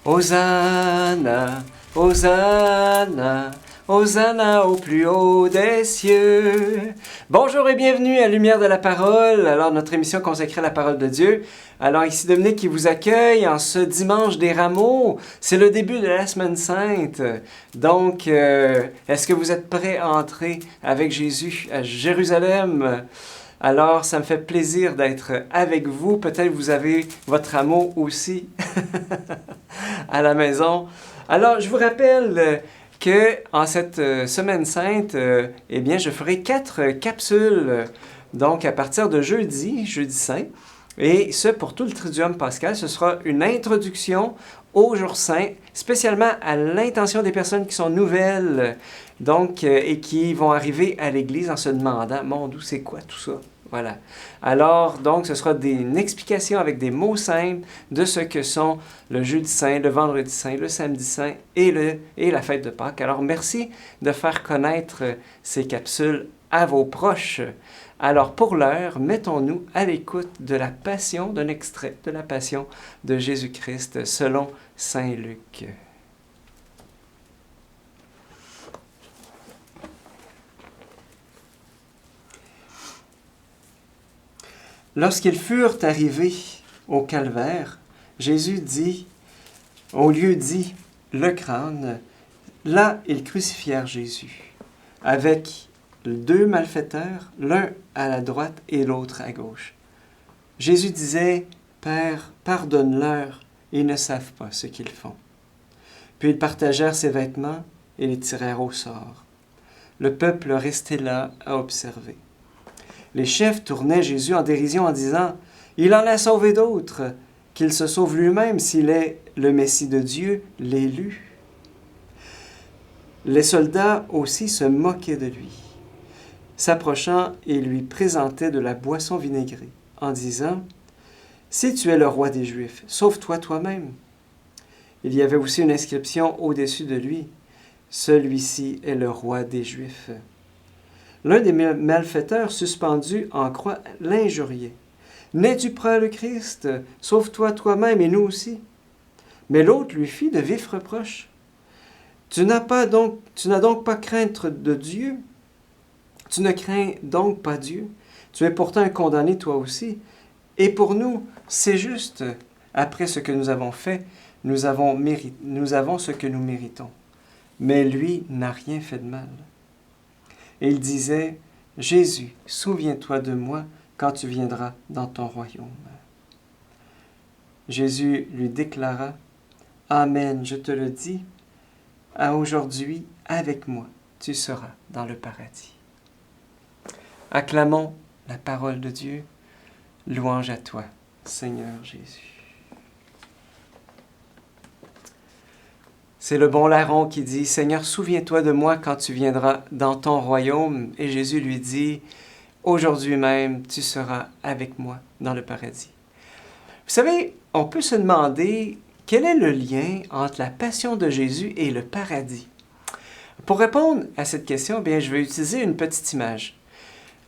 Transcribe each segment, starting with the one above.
Hosanna, Hosanna, Hosanna au plus haut des cieux. Bonjour et bienvenue à Lumière de la Parole, alors notre émission consacrée à la Parole de Dieu. Alors ici Dominique qui vous accueille en ce dimanche des Rameaux. C'est le début de la Semaine Sainte. Donc, est-ce que vous êtes prêts à entrer avec Jésus à Jérusalem? Alors, ça me fait plaisir d'être avec vous. Peut-être que vous avez votre rameau aussi à la maison. Alors, je vous rappelle que en cette semaine sainte, eh bien, je ferai 4 capsules. Donc, à partir de jeudi saint, et ce pour tout le Triduum pascal, ce sera une introduction au jour saint, spécialement à l'intention des personnes qui sont nouvelles, donc, et qui vont arriver à l'Église en se demandant, mon Dieu, c'est quoi tout ça? Voilà. Alors, donc, ce sera une explication avec des mots simples de ce que sont le jeudi saint, le vendredi saint, le samedi saint et la fête de Pâques. Alors, merci de faire connaître ces capsules à vos proches. Alors, pour l'heure, mettons-nous à l'écoute de la Passion, d'un extrait de la Passion de Jésus-Christ selon saint Luc. Lorsqu'ils furent arrivés au calvaire, Jésus dit, au lieu dit, le crâne, là ils crucifièrent Jésus, avec 2 malfaiteurs, l'un à la droite et l'autre à gauche. Jésus disait, Père, pardonne-leur, ils ne savent pas ce qu'ils font. Puis ils partagèrent ses vêtements et les tirèrent au sort. Le peuple restait là à observer. Les chefs tournaient Jésus en dérision en disant « Il en a sauvé d'autres, qu'il se sauve lui-même s'il est le Messie de Dieu, l'élu. » Les soldats aussi se moquaient de lui. S'approchant, ils lui présentaient de la boisson vinaigrée, en disant « Si tu es le roi des Juifs, sauve-toi toi-même. » Il y avait aussi une inscription au-dessus de lui « Celui-ci est le roi des Juifs. » L'un des malfaiteurs suspendus en croix l'injuriait. « N'es-tu pas le Christ? Sauve-toi toi-même et nous aussi. » Mais l'autre lui fit de vifs reproches. « Tu n'as donc pas crainte de Dieu? Tu ne crains donc pas Dieu? Tu es pourtant un condamné toi aussi. Et pour nous, c'est juste. Après ce que nous avons fait, nous avons ce que nous méritons. Mais lui n'a rien fait de mal. » Et il disait, « Jésus, souviens-toi de moi quand tu viendras dans ton royaume. » Jésus lui déclara, « Amen, je te le dis, à aujourd'hui, avec moi, tu seras dans le paradis. » Acclamons la parole de Dieu. Louange à toi, Seigneur Jésus. C'est le bon larron qui dit, « Seigneur, souviens-toi de moi quand tu viendras dans ton royaume. » Et Jésus lui dit, « Aujourd'hui même, tu seras avec moi dans le paradis. » Vous savez, on peut se demander quel est le lien entre la passion de Jésus et le paradis. Pour répondre à cette question, bien, je vais utiliser une petite image.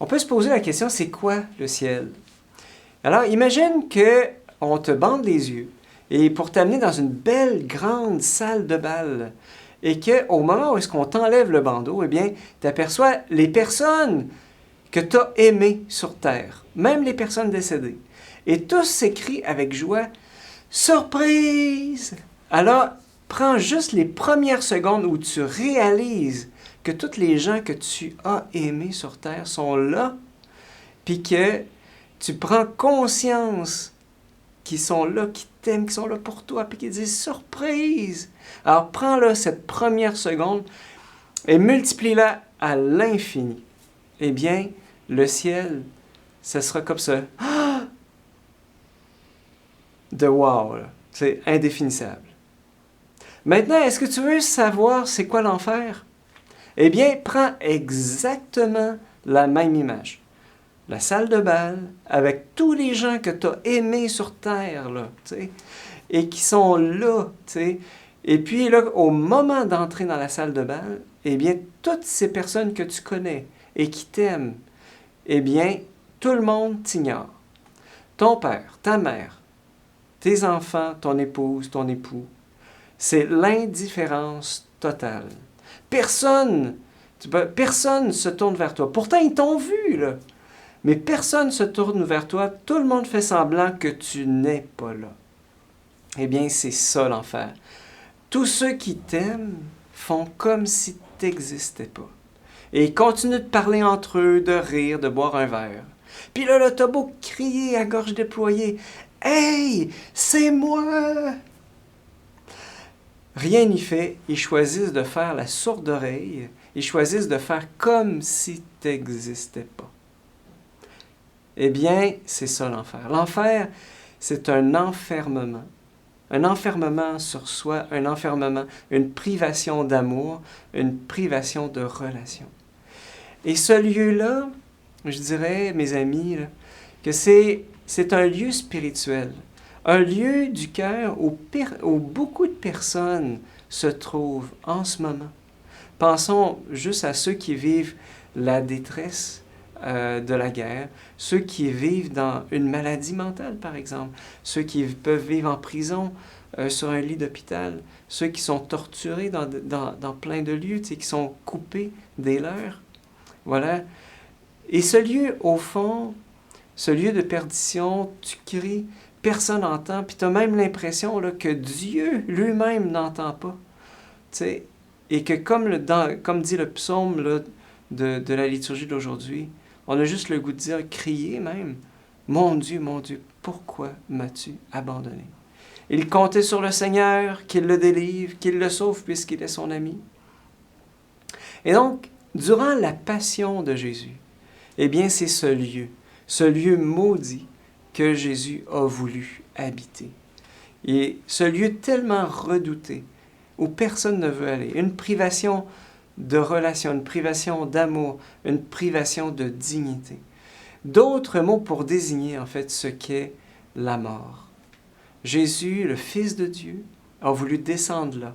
On peut se poser la question, c'est quoi le ciel? Alors, imagine qu'on te bande les yeux et pour t'amener dans une belle grande salle de bal, et qu'au moment où est-ce qu'on t'enlève le bandeau, eh bien, tu aperçois les personnes que tu as aimées sur terre, même les personnes décédées. Et tous s'écrient avec joie « Surprise! » Alors, prends juste les premières secondes où tu réalises que tous les gens que tu as aimés sur terre sont là, puis que tu prends conscience qui sont là, qui t'aiment, qui sont là pour toi, puis qui disent « Surprise! » Alors, prends là cette première seconde et multiplie-la à l'infini. Eh bien, le ciel, ce sera comme ça. De wow, là. C'est indéfinissable. Maintenant, est-ce que tu veux savoir c'est quoi l'enfer? Eh bien, prends exactement la même image. La salle de bal, avec tous les gens que tu as aimés sur terre, là, et qui sont là, et puis là, au moment d'entrer dans la salle de bal, eh bien, toutes ces personnes que tu connais et qui t'aiment, eh bien, tout le monde t'ignore. Ton père, ta mère, tes enfants, ton épouse, ton époux, C'est l'indifférence totale. Personne se tourne vers toi. Pourtant, ils t'ont vu, là. Mais personne ne se tourne vers toi. Tout le monde fait semblant que tu n'es pas là. Eh bien, c'est ça l'enfer. Tous ceux qui t'aiment font comme si tu n'existais pas. Et ils continuent de parler entre eux, de rire, de boire un verre. Puis là, t'as beau crier à gorge déployée, « Hey, c'est moi! » Rien n'y fait, ils choisissent de faire la sourde oreille, ils choisissent de faire comme si tu n'existais pas. Eh bien, c'est ça l'enfer. L'enfer, c'est un enfermement sur soi, un enfermement, une privation d'amour, une privation de relation. Et ce lieu-là, je dirais, mes amis, là, que c'est un lieu spirituel, un lieu du cœur où beaucoup de personnes se trouvent en ce moment. Pensons juste à ceux qui vivent la détresse de la guerre, ceux qui vivent dans une maladie mentale, par exemple, ceux qui peuvent vivre en prison, sur un lit d'hôpital, ceux qui sont torturés dans plein de lieux, qui sont coupés des leurs. Voilà. Et ce lieu, au fond, ce lieu de perdition, tu cries, personne n'entend, puis tu as même l'impression là, que Dieu lui-même n'entend pas. T'sais, et que comme dit le psaume là, de la liturgie d'aujourd'hui, on a juste le goût de dire, crier même, « Mon Dieu, pourquoi m'as-tu abandonné? » Il comptait sur le Seigneur, qu'il le délivre, qu'il le sauve puisqu'il est son ami. Et donc, durant la passion de Jésus, eh bien, c'est ce lieu maudit que Jésus a voulu habiter. Et ce lieu tellement redouté, où personne ne veut aller, une privation de relation, une privation d'amour, une privation de dignité. D'autres mots pour désigner, en fait, ce qu'est la mort. Jésus, le Fils de Dieu, a voulu descendre là.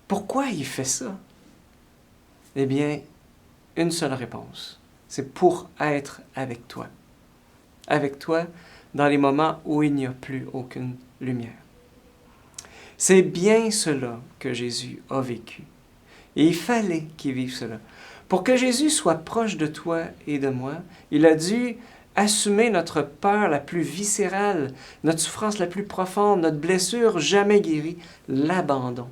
Pourquoi il fait ça? Eh bien, une seule réponse. C'est pour être avec toi. Avec toi dans les moments où il n'y a plus aucune lumière. C'est bien cela que Jésus a vécu. Et il fallait qu'il vive cela. Pour que Jésus soit proche de toi et de moi, il a dû assumer notre peur la plus viscérale, notre souffrance la plus profonde, notre blessure jamais guérie, l'abandon.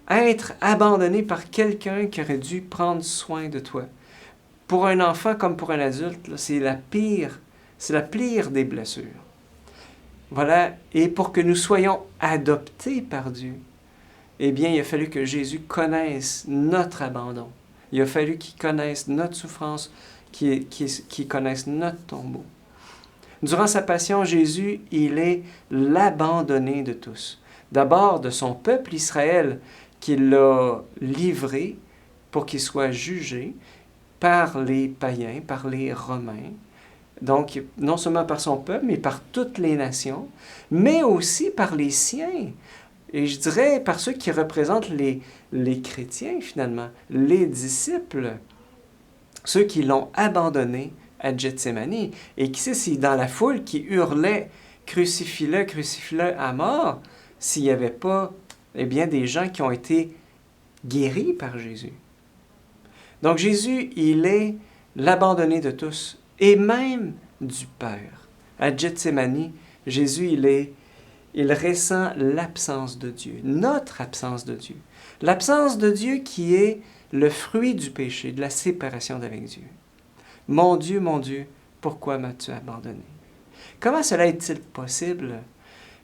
Être abandonné par quelqu'un qui aurait dû prendre soin de toi. Pour un enfant comme pour un adulte, là, c'est la pire des blessures. Voilà, et pour que nous soyons adoptés par Dieu, eh bien, il a fallu que Jésus connaisse notre abandon. Il a fallu qu'il connaisse notre souffrance, qu'il connaisse notre tombeau. Durant sa passion, Jésus, il est l'abandonné de tous. D'abord de son peuple Israël, qu'il l'a livré pour qu'il soit jugé par les païens, par les Romains. Donc, non seulement par son peuple, mais par toutes les nations, mais aussi par les siens. Et je dirais par ceux qui représentent les chrétiens, finalement, les disciples, ceux qui l'ont abandonné à Gethsémani. Et qui sait si dans la foule qui hurlait « Crucifie-le, crucifie-le à mort », s'il n'y avait pas, eh bien, des gens qui ont été guéris par Jésus. Donc Jésus, il est l'abandonné de tous, et même du Père. À Gethsémani, Jésus, il ressent l'absence de Dieu, notre absence de Dieu. L'absence de Dieu qui est le fruit du péché, de la séparation d'avec Dieu. Mon Dieu, pourquoi m'as-tu abandonné? Comment cela est-il possible?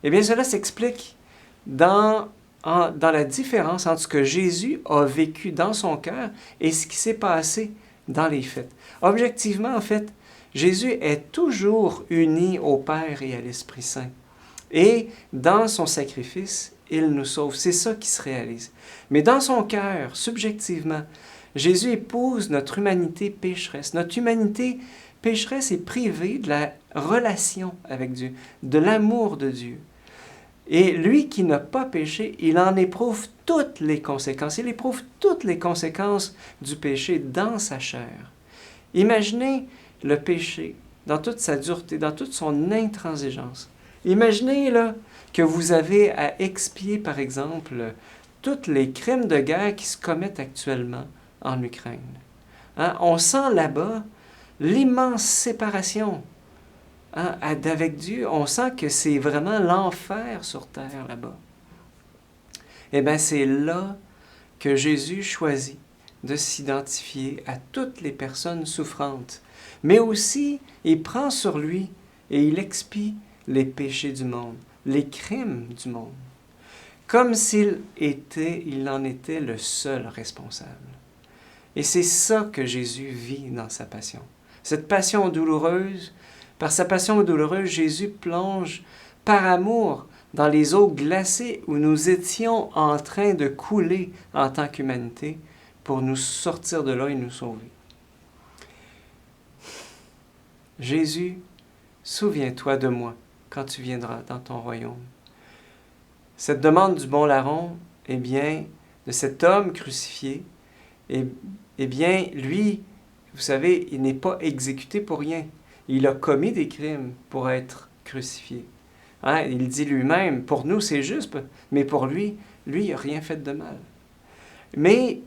Eh bien, cela s'explique dans la différence entre ce que Jésus a vécu dans son cœur et ce qui s'est passé dans les faits. Objectivement, en fait, Jésus est toujours uni au Père et à l'Esprit Saint. Et dans son sacrifice, il nous sauve. C'est ça qui se réalise. Mais dans son cœur, subjectivement, Jésus épouse notre humanité pécheresse. Notre humanité pécheresse est privée de la relation avec Dieu, de l'amour de Dieu. Et lui qui n'a pas péché, il en éprouve toutes les conséquences. Il éprouve toutes les conséquences du péché dans sa chair. Imaginez le péché dans toute sa dureté, dans toute son intransigeance. Imaginez là, que vous avez à expier, par exemple, tous les crimes de guerre qui se commettent actuellement en Ukraine. Hein? On sent là-bas l'immense séparation avec Dieu. On sent que c'est vraiment l'enfer sur terre là-bas. Eh bien, c'est là que Jésus choisit de s'identifier à toutes les personnes souffrantes. Mais aussi, il prend sur lui et il expie les péchés du monde, les crimes du monde, comme s'il en était le seul responsable. Et c'est ça que Jésus vit dans sa passion. Cette passion douloureuse, par sa passion douloureuse, Jésus plonge par amour dans les eaux glacées où nous étions en train de couler en tant qu'humanité pour nous sortir de là et nous sauver. Jésus, souviens-toi de moi quand tu viendras dans ton royaume. Cette demande du bon larron, eh bien, de cet homme crucifié, eh bien, lui, vous savez, il n'est pas exécuté pour rien. Il a commis des crimes pour être crucifié. Hein? Il dit lui-même, pour nous c'est juste, mais pour lui, il n'a rien fait de mal. Mais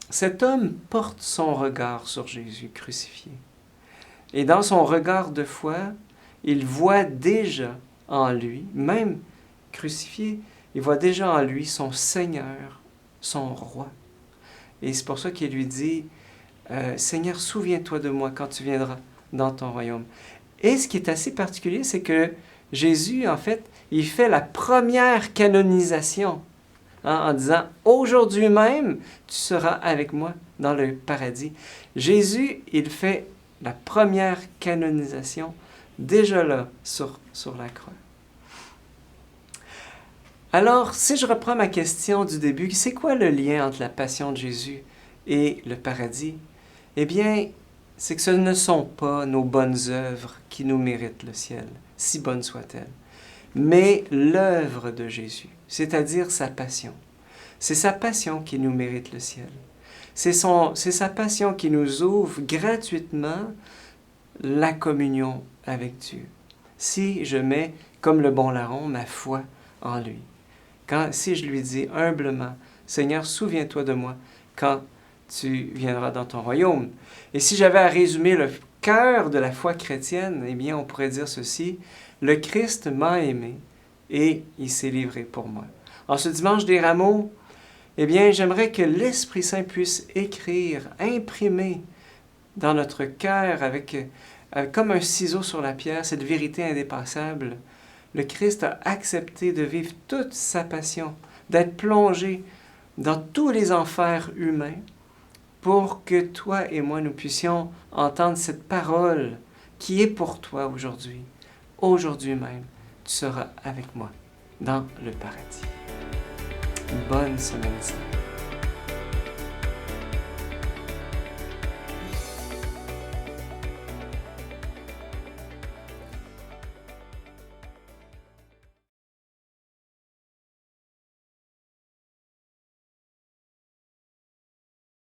cet homme porte son regard sur Jésus crucifié. Et dans son regard de foi, il voit déjà en lui, même crucifié, il voit déjà en lui son Seigneur, son roi. Et c'est pour ça qu'il lui dit, Seigneur, souviens-toi de moi quand tu viendras dans ton royaume. Et ce qui est assez particulier, c'est que Jésus, en fait, il fait la première canonisation en disant, aujourd'hui même, tu seras avec moi dans le paradis. Jésus, il fait la première canonisation déjà là, sur la croix. Alors, si je reprends ma question du début, c'est quoi le lien entre la passion de Jésus et le paradis? Eh bien, c'est que ce ne sont pas nos bonnes œuvres qui nous méritent le ciel, si bonnes soient-elles, mais l'œuvre de Jésus, c'est-à-dire sa passion. C'est sa passion qui nous mérite le ciel. C'est sa passion qui nous ouvre gratuitement la communion avec Dieu. Si je mets, comme le bon larron, ma foi en lui. Si je lui dis humblement, Seigneur, souviens-toi de moi quand tu viendras dans ton royaume. Et si j'avais à résumer le cœur de la foi chrétienne, eh bien, on pourrait dire ceci, le Christ m'a aimé et il s'est livré pour moi. En ce dimanche des Rameaux, eh bien, j'aimerais que l'Esprit Saint puisse écrire, imprimer dans notre cœur comme un ciseau sur la pierre, cette vérité indépassable. Le Christ a accepté de vivre toute sa passion, d'être plongé dans tous les enfers humains pour que toi et moi, nous puissions entendre cette parole qui est pour toi aujourd'hui. Aujourd'hui même, tu seras avec moi dans le paradis. Bonne semaine sainte.